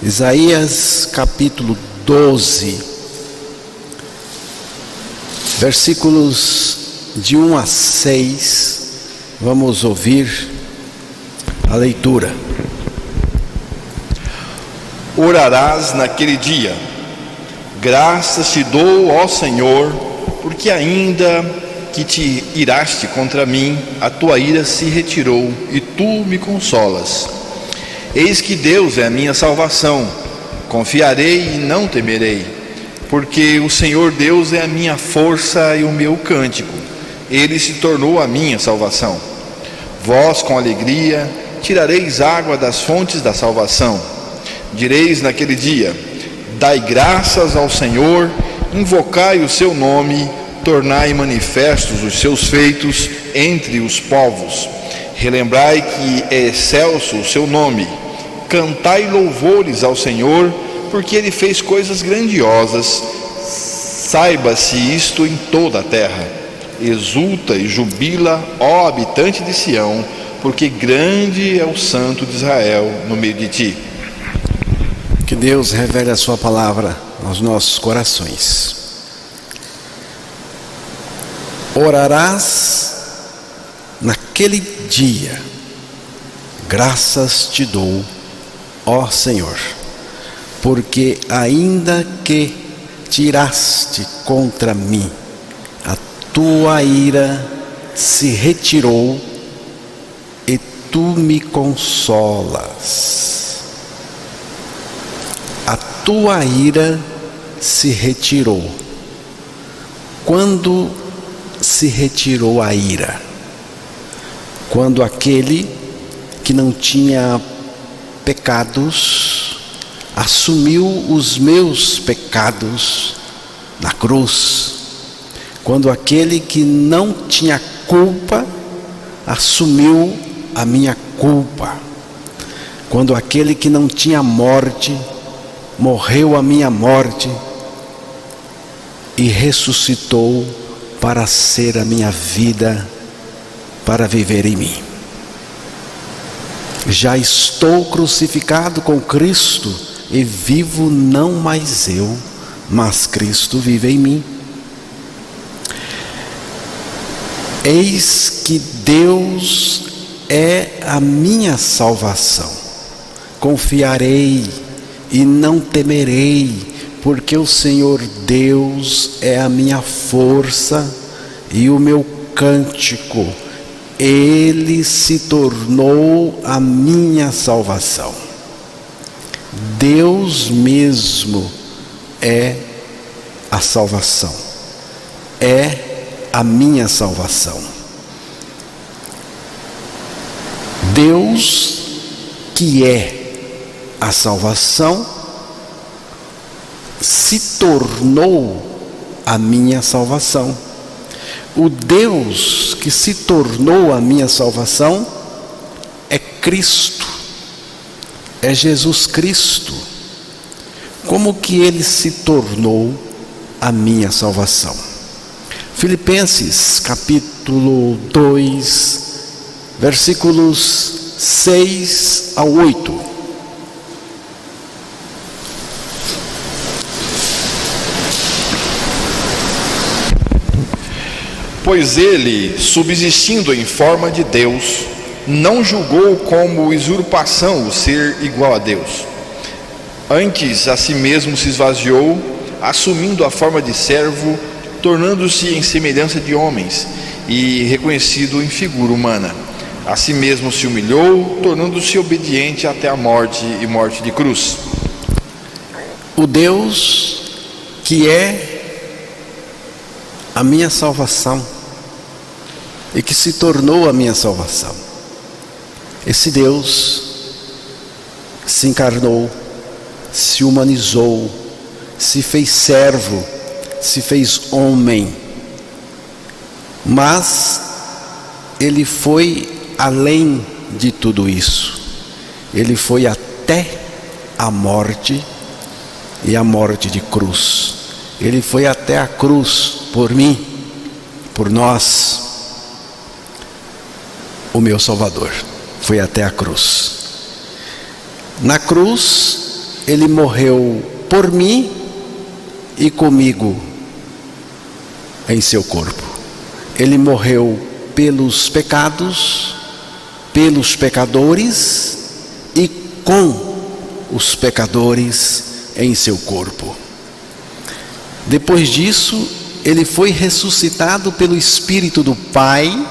Isaías capítulo 12, versículos de 1 a 6, vamos ouvir a leitura. Orarás naquele dia: graças te dou, ó Senhor, porque ainda que te iraste contra mim, a tua ira se retirou e tu me consolas. Eis que Deus é a minha salvação, confiarei e não temerei, porque o Senhor Deus é a minha força e o meu cântico, Ele se tornou a minha salvação. Vós com alegria tirareis água das fontes da salvação. Direis naquele dia: dai graças ao Senhor, invocai o seu nome, tornai manifestos os seus feitos entre os povos. Relembrai que é excelso o seu nome. Cantai louvores ao Senhor, porque Ele fez coisas grandiosas. Saiba-se isto em toda a terra. Exulta e jubila, ó habitante de Sião, porque grande é o Santo de Israel no meio de ti. Que Deus revele a sua palavra aos nossos corações. Orarás naquele dia: graças te dou, ó Senhor, porque ainda que tiraste contra mim, a tua ira se retirou e tu me consolas. A tua ira se retirou. Quando se retirou a ira? Quando aquele que não tinha pecados assumiu os meus pecados na cruz. Quando aquele que não tinha culpa assumiu a minha culpa. Quando aquele que não tinha morte morreu a minha morte e ressuscitou para ser a minha vida, para viver em mim. Já estou crucificado com Cristo e vivo não mais eu, mas Cristo vive em mim. Eis que Deus é a minha salvação. Confiarei e não temerei, porque o Senhor Deus é a minha força e o meu cântico. Ele se tornou a minha salvação. Deus mesmo é a salvação, é a minha salvação. Deus, que é a salvação, se tornou a minha salvação. O Deus que se tornou a minha salvação é Cristo, é Jesus Cristo. Como que Ele se tornou a minha salvação? Filipenses capítulo 2, versículos 6 a 8. Pois ele, subsistindo em forma de Deus, não julgou como usurpação o ser igual a Deus. Antes a si mesmo se esvaziou, assumindo a forma de servo, tornando-se em semelhança de homens e reconhecido em figura humana. A si mesmo se humilhou, tornando-se obediente até a morte e morte de cruz. O Deus que é a minha salvação e que se tornou a minha salvação. Esse Deus se encarnou, se humanizou, se fez servo, se fez homem, mas Ele foi além de tudo isso. Ele foi até a morte, e a morte de cruz. Ele foi até a cruz por mim, por nós. O meu Salvador foi até a cruz. Na cruz Ele morreu por mim e comigo em seu corpo. Ele morreu pelos pecados, pelos pecadores e com os pecadores em seu corpo. Depois disso, ele foi ressuscitado pelo Espírito do Pai,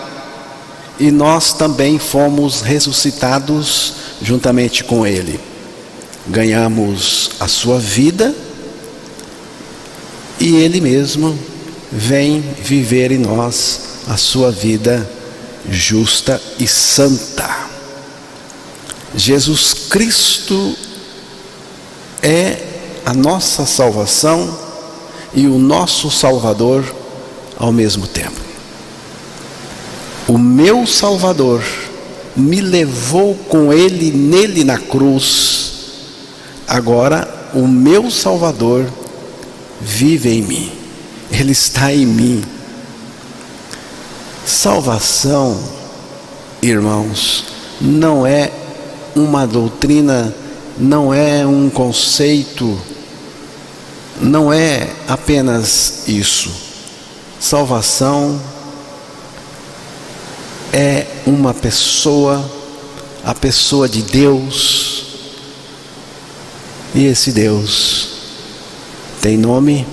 e nós também fomos ressuscitados juntamente com ele. Ganhamos a sua vida e ele mesmo vem viver em nós a sua vida justa e santa. Jesus Cristo é a nossa salvação e o nosso Salvador ao mesmo tempo. O meu Salvador me levou com ele nele na cruz. Agora o meu Salvador vive em mim. Ele está em mim. Salvação, irmãos, não é uma doutrina, não é um conceito, não é apenas isso. Salvação é uma pessoa, a pessoa de Deus, e esse Deus tem nome,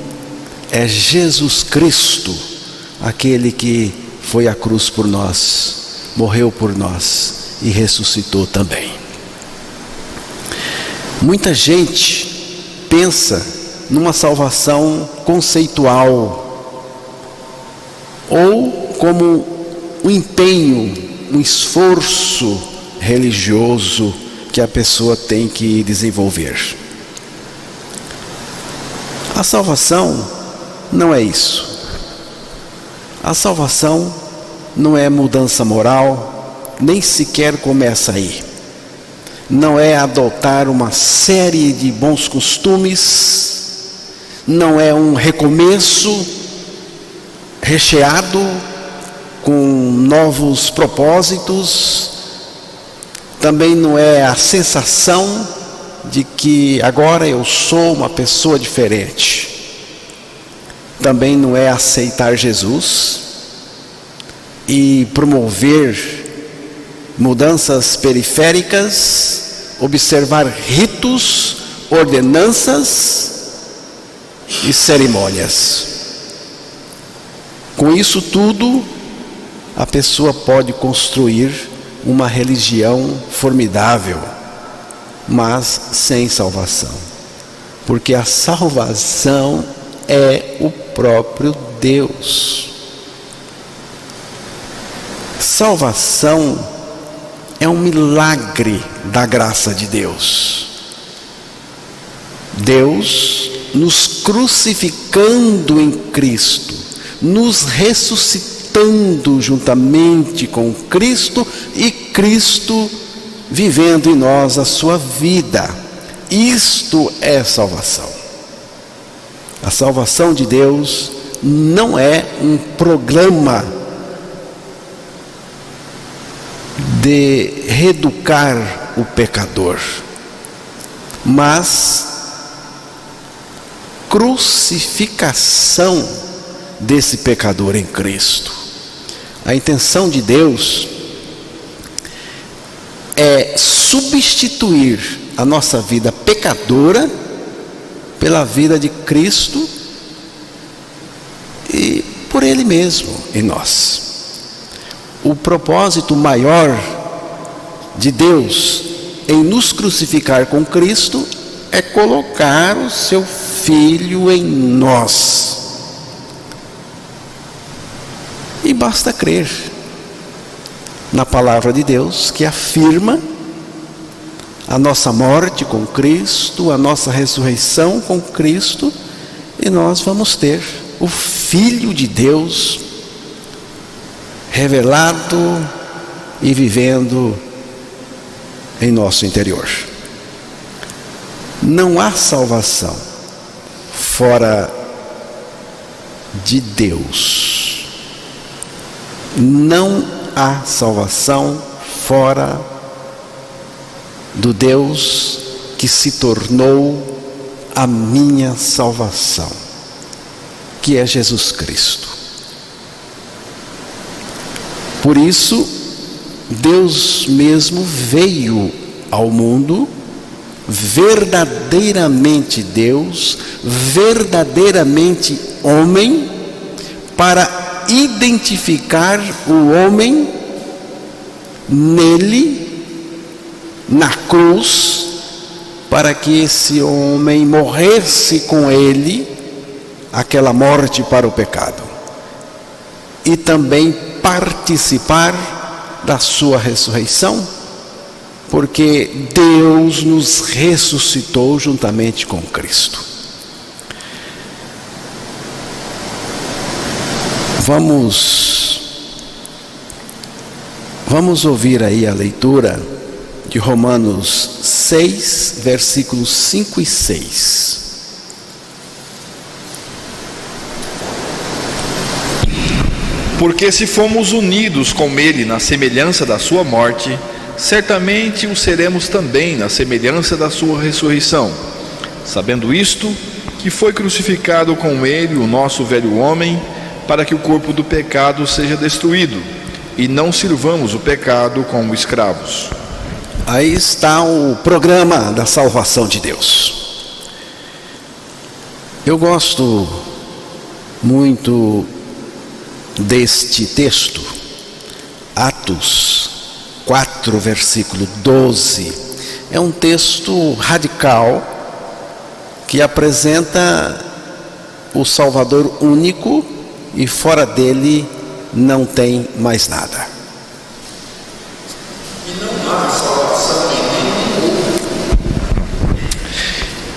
é Jesus Cristo, aquele que foi à cruz por nós, morreu por nós e ressuscitou também. Muita gente pensa numa salvação conceitual, ou como um empenho, um esforço religioso que a pessoa tem que desenvolver. A salvação não é isso. A salvação não é mudança moral, nem sequer começa aí. Não é adotar uma série de bons costumes, não é um recomeço recheado com novos propósitos, também não é a sensação de que agora eu sou uma pessoa diferente. Também não é aceitar Jesus e promover mudanças periféricas, observar ritos, ordenanças e cerimônias. Com isso tudo, a pessoa pode construir uma religião formidável, mas sem salvação. Porque a salvação é o próprio Deus. Salvação é um milagre da graça de Deus. Deus nos crucificando em Cristo, nos ressuscitando juntamente com Cristo e Cristo vivendo em nós a sua vida. Isto é salvação. A salvação de Deus não é um programa de reeducar o pecador, mas crucificação desse pecador em Cristo. A intenção de Deus é substituir a nossa vida pecadora pela vida de Cristo e por Ele mesmo em nós. O propósito maior de Deus em nos crucificar com Cristo é colocar o seu Filho em nós. E basta crer na palavra de Deus que afirma a nossa morte com Cristo, a nossa ressurreição com Cristo, e nós vamos ter o Filho de Deus revelado e vivendo em nosso interior. Não há salvação fora de Deus. Não há salvação fora do Deus que se tornou a minha salvação, que é Jesus Cristo. Por isso, Deus mesmo veio ao mundo, verdadeiramente Deus, verdadeiramente homem, para identificar o homem nele, na cruz, para que esse homem morresse com ele, aquela morte para o pecado, e também participar da sua ressurreição, porque Deus nos ressuscitou juntamente com Cristo. Vamos ouvir aí a leitura de Romanos 6, versículos 5 e 6. Porque se fomos unidos com ele na semelhança da sua morte, certamente o seremos também na semelhança da sua ressurreição. Sabendo isto, que foi crucificado com ele o nosso velho homem, para que o corpo do pecado seja destruído, e não sirvamos o pecado como escravos. Aí está o programa da salvação de Deus. Eu gosto muito deste texto, Atos 4, versículo 12. É um texto radical que apresenta o Salvador único e fora dele não tem mais nada.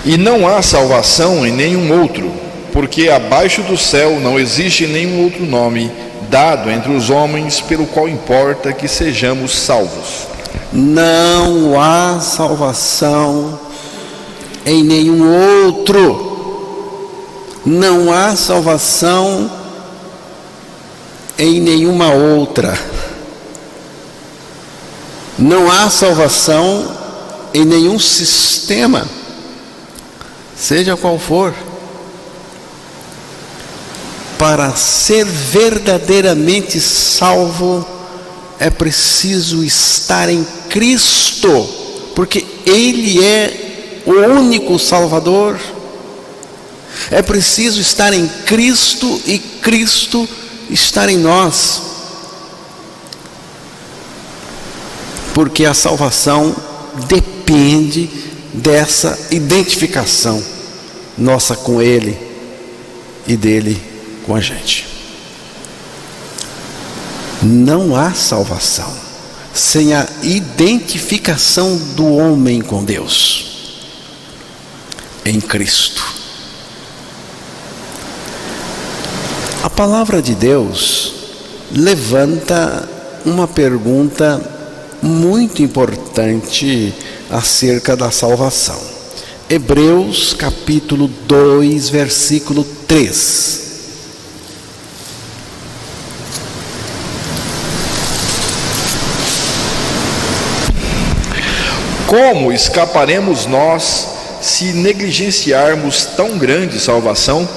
E não há salvação em nenhum outro, porque abaixo do céu não existe nenhum outro nome dado entre os homens pelo qual importa que sejamos salvos. Não há salvação em nenhum outro. Não há salvação em nenhuma outra. Não há salvação em nenhum sistema, seja qual for. Para ser verdadeiramente salvo, é preciso estar em Cristo, porque Ele é o único Salvador. É preciso estar em Cristo e Cristo estar em nós, porque a salvação depende dessa identificação nossa com Ele e dele com a gente. Não há salvação sem a identificação do homem com Deus em Cristo. A palavra de Deus levanta uma pergunta muito importante acerca da salvação. Hebreus capítulo 2, versículo 3. Como escaparemos nós se negligenciarmos tão grande salvação,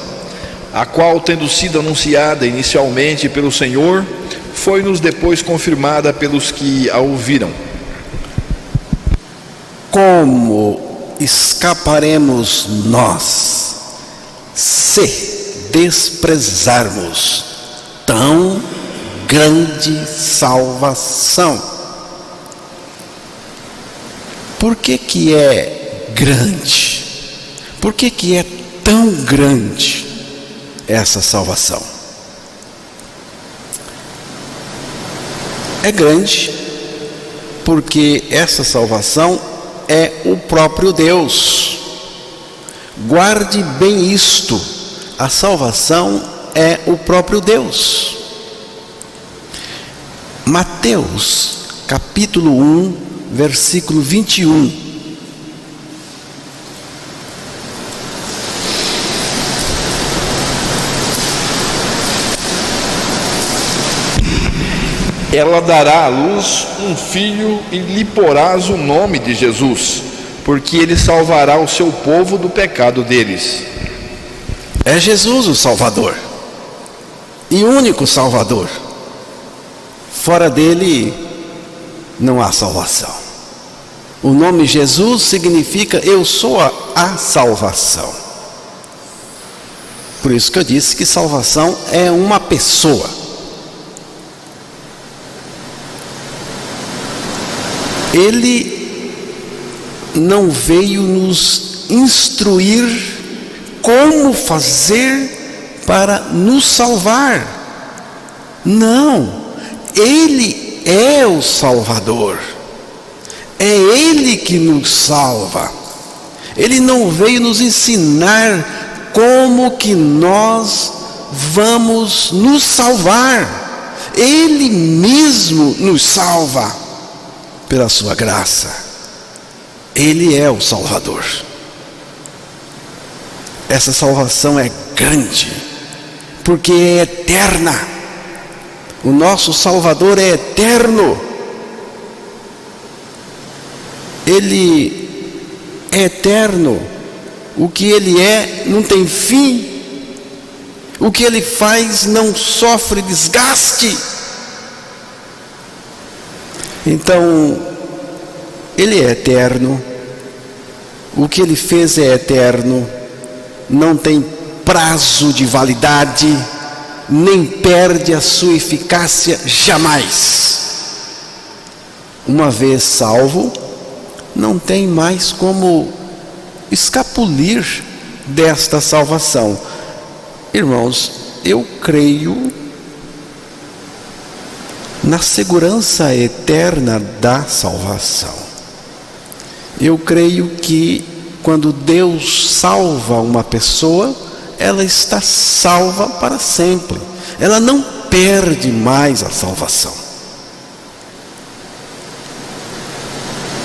a qual, tendo sido anunciada inicialmente pelo Senhor, foi-nos depois confirmada pelos que a ouviram? Como escaparemos nós se desprezarmos tão grande salvação? Por que é grande? Por que é tão grande essa salvação? É grande porque essa salvação é o próprio Deus. Guarde bem isto: a salvação é o próprio Deus. Mateus capítulo 1, versículo 21. Ela dará à luz um filho e lhe porás o nome de Jesus, porque ele salvará o seu povo do pecado deles. É Jesus o Salvador, e único Salvador. Fora dele não há salvação. O nome Jesus significa eu sou a salvação. Por isso que eu disse que salvação é uma pessoa. Ele não veio nos instruir como fazer para nos salvar. Não, Ele é o Salvador. É Ele que nos salva. Ele não veio nos ensinar como que nós vamos nos salvar. Ele mesmo nos salva pela sua graça. Ele é o Salvador. Essa salvação é grande, porque é eterna. O nosso Salvador é eterno. Ele é eterno. O que Ele é não tem fim. O que Ele faz não sofre desgaste. Então, Ele é eterno. O que Ele fez é eterno. Não tem prazo de validade, nem perde a sua eficácia jamais. Uma vez salvo, não tem mais como escapulir desta salvação. Irmãos, eu creio na segurança eterna da salvação. Eu creio que quando Deus salva uma pessoa, ela está salva para sempre. Ela não perde mais a salvação.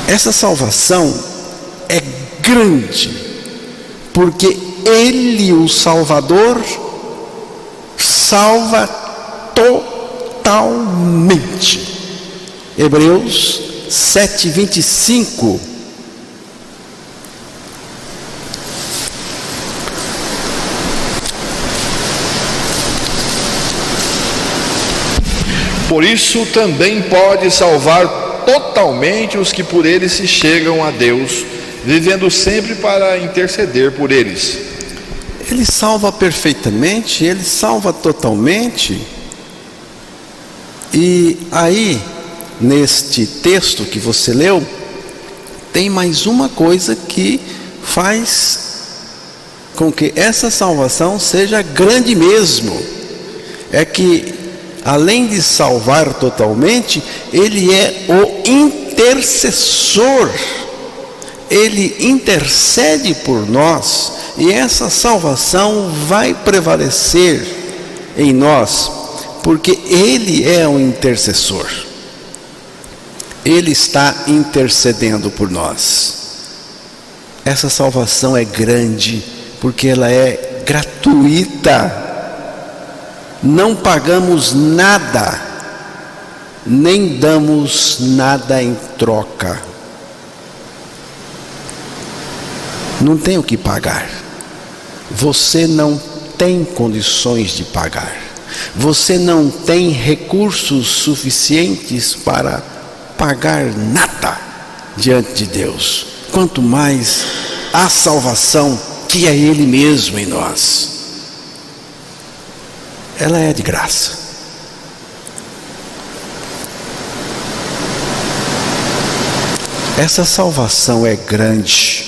Essa salvação é grande, porque Ele, o Salvador, salva totalmente. Hebreus 7:25. Por isso também pode salvar totalmente os que por ele se chegam a Deus, vivendo sempre para interceder por eles. Ele salva perfeitamente, Ele salva totalmente. E aí, neste texto que você leu, tem mais uma coisa que faz com que essa salvação seja grande mesmo. É que, além de salvar totalmente, Ele é o intercessor. Ele intercede por nós, e essa salvação vai prevalecer em nós, porque Ele é o intercessor. Ele está intercedendo por nós. Essa salvação é grande, porque ela é gratuita. Não pagamos nada, nem damos nada em troca. Não tem o que pagar. Você não tem condições de pagar. Você não tem recursos suficientes para pagar nada diante de Deus. Quanto mais a salvação que é Ele mesmo em nós. Ela é de graça. Essa salvação é grande,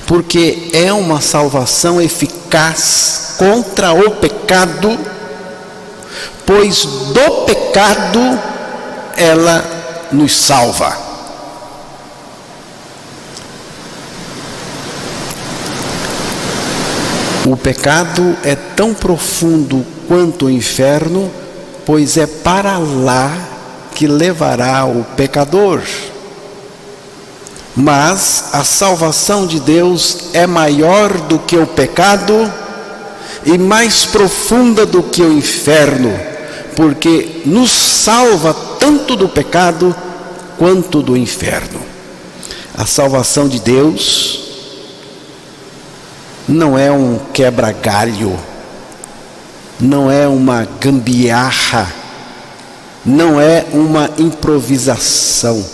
porque é uma salvação eficaz contra o pecado, pois do pecado ela nos salva. O pecado é tão profundo quanto o inferno, pois é para lá que levará o pecador. Mas a salvação de Deus é maior do que o pecado e mais profunda do que o inferno, porque nos salva tanto do pecado quanto do inferno. A salvação de Deus não é um quebra-galho, não é uma gambiarra, não é uma improvisação.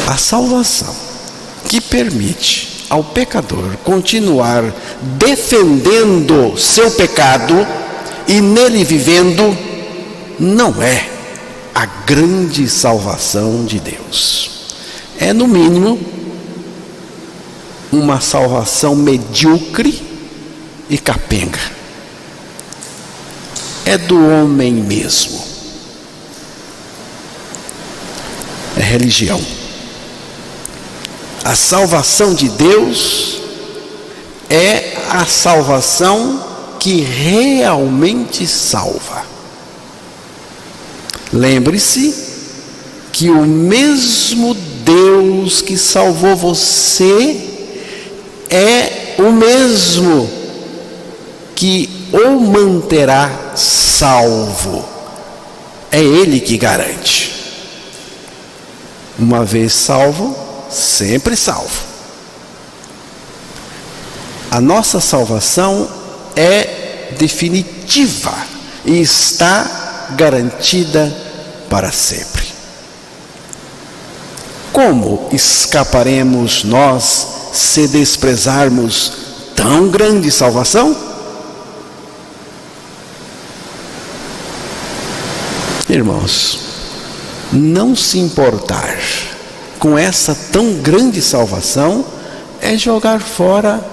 A salvação que permite ao pecador continuar defendendo seu pecado e nele vivendo, não é a grande salvação de Deus. É, no mínimo, uma salvação medíocre e capenga. É do homem mesmo. É religião. A salvação de Deus é a salvação que realmente salva. Lembre-se que o mesmo Deus que salvou você é o mesmo que o manterá salvo. É Ele que garante. Uma vez salvo, sempre salvo. A nossa salvação é definitiva e está garantida para sempre. Como escaparemos nós se desprezarmos tão grande salvação? Irmãos, não se importar com essa tão grande salvação é jogar fora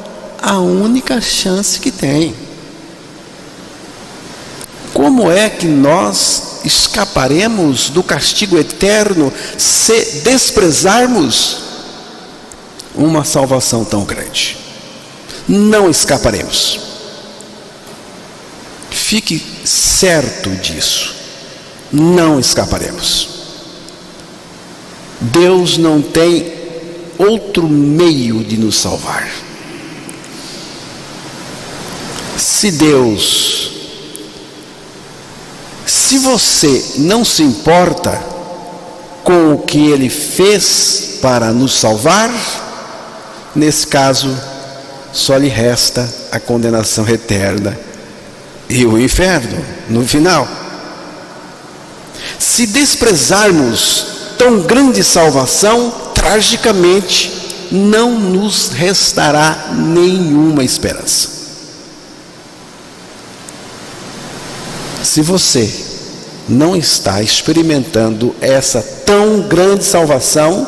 a única chance que tem. Como é que nós escaparemos do castigo eterno se desprezarmos uma salvação tão grande? Não escaparemos. Fique certo disso. Não escaparemos. Deus não tem outro meio de nos salvar. Se você não se importa com o que Ele fez para nos salvar, nesse caso, só lhe resta a condenação eterna e o inferno no final. Se desprezarmos tão grande salvação, tragicamente, não nos restará nenhuma esperança. Se você não está experimentando essa tão grande salvação,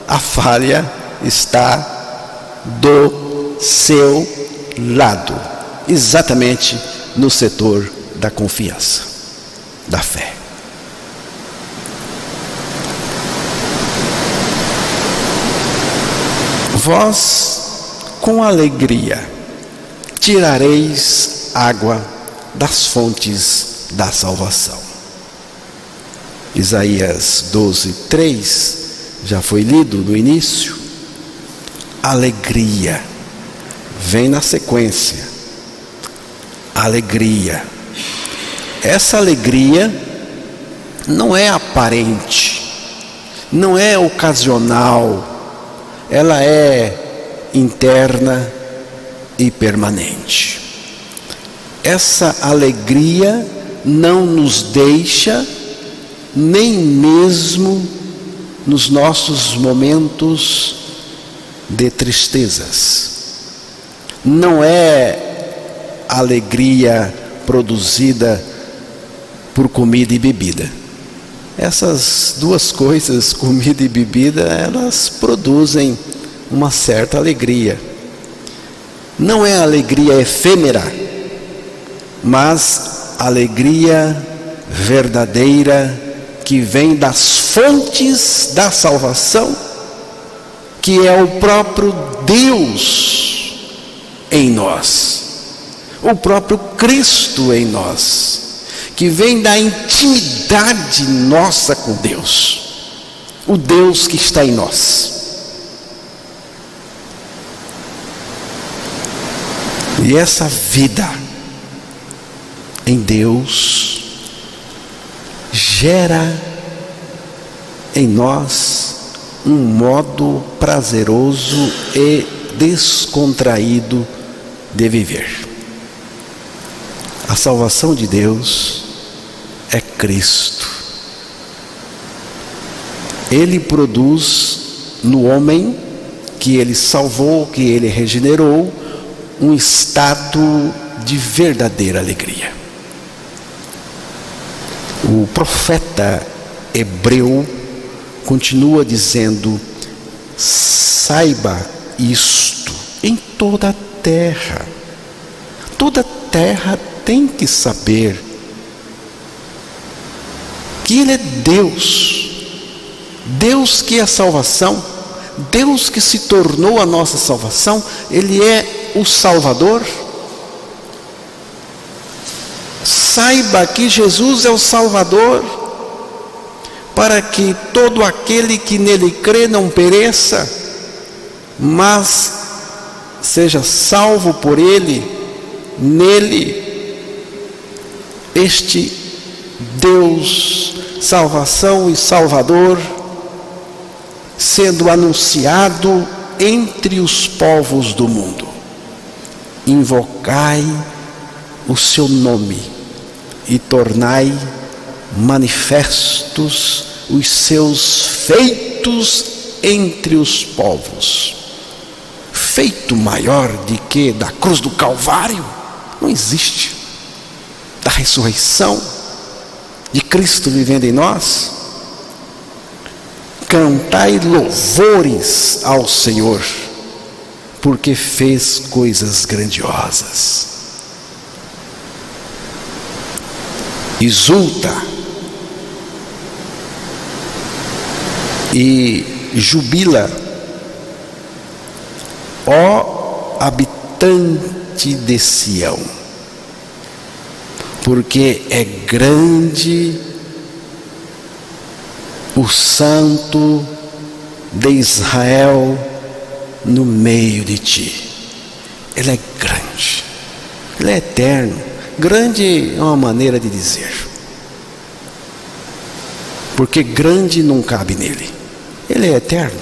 a falha está do seu lado, exatamente no setor da confiança, da fé. Vós, com alegria, tirareis água das fontes da salvação. Isaías 12:3 já foi lido no início. Alegria vem na sequência. Alegria. Essa alegria não é aparente, não é ocasional, ela é interna e permanente. Essa alegria não nos deixa nem mesmo nos nossos momentos de tristezas. Não é alegria produzida por comida e bebida. Essas duas coisas, comida e bebida, elas produzem uma certa alegria. Não é alegria efêmera, mas alegria verdadeira que vem das fontes da salvação, que é o próprio Deus em nós, o próprio Cristo em nós, que vem da intimidade nossa com Deus, o Deus que está em nós. E essa vida em Deus gera em nós um modo prazeroso e descontraído de viver. A salvação de Deus é Cristo. Ele produz no homem que Ele salvou, que Ele regenerou, um estado de verdadeira alegria. O profeta hebreu continua dizendo: saiba isto em toda a terra. Toda a terra tem que saber que Ele é Deus. Deus que é a salvação. Deus que se tornou a nossa salvação. Ele é o Salvador. Saiba que Jesus é o Salvador, para que todo aquele que nele crê não pereça, mas seja salvo por Ele. Nele, este Deus, salvação e Salvador, sendo anunciado entre os povos do mundo. Invocai o seu nome e tornai manifestos os seus feitos entre os povos. Feito maior de que da cruz do Calvário não existe. Da ressurreição de Cristo vivendo em nós. Cantai louvores ao Senhor, porque fez coisas grandiosas. Exulta e jubila, ó habitante de Sião, porque é grande o Santo de Israel no meio de ti. Ele é grande, Ele é eterno. Grande é uma maneira de dizer, porque grande não cabe nele. Ele é eterno,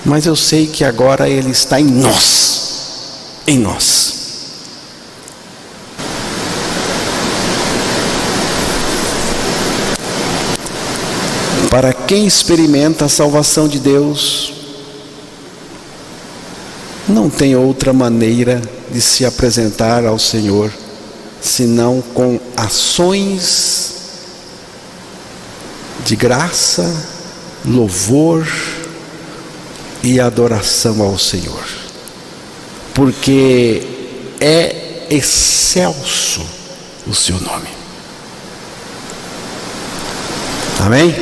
mas eu sei que agora Ele está em nós, em nós. Para quem experimenta a salvação de Deus, não tem outra maneira de se apresentar ao Senhor, senão com ações de graça, louvor e adoração ao Senhor, porque é excelso o seu nome. Amém?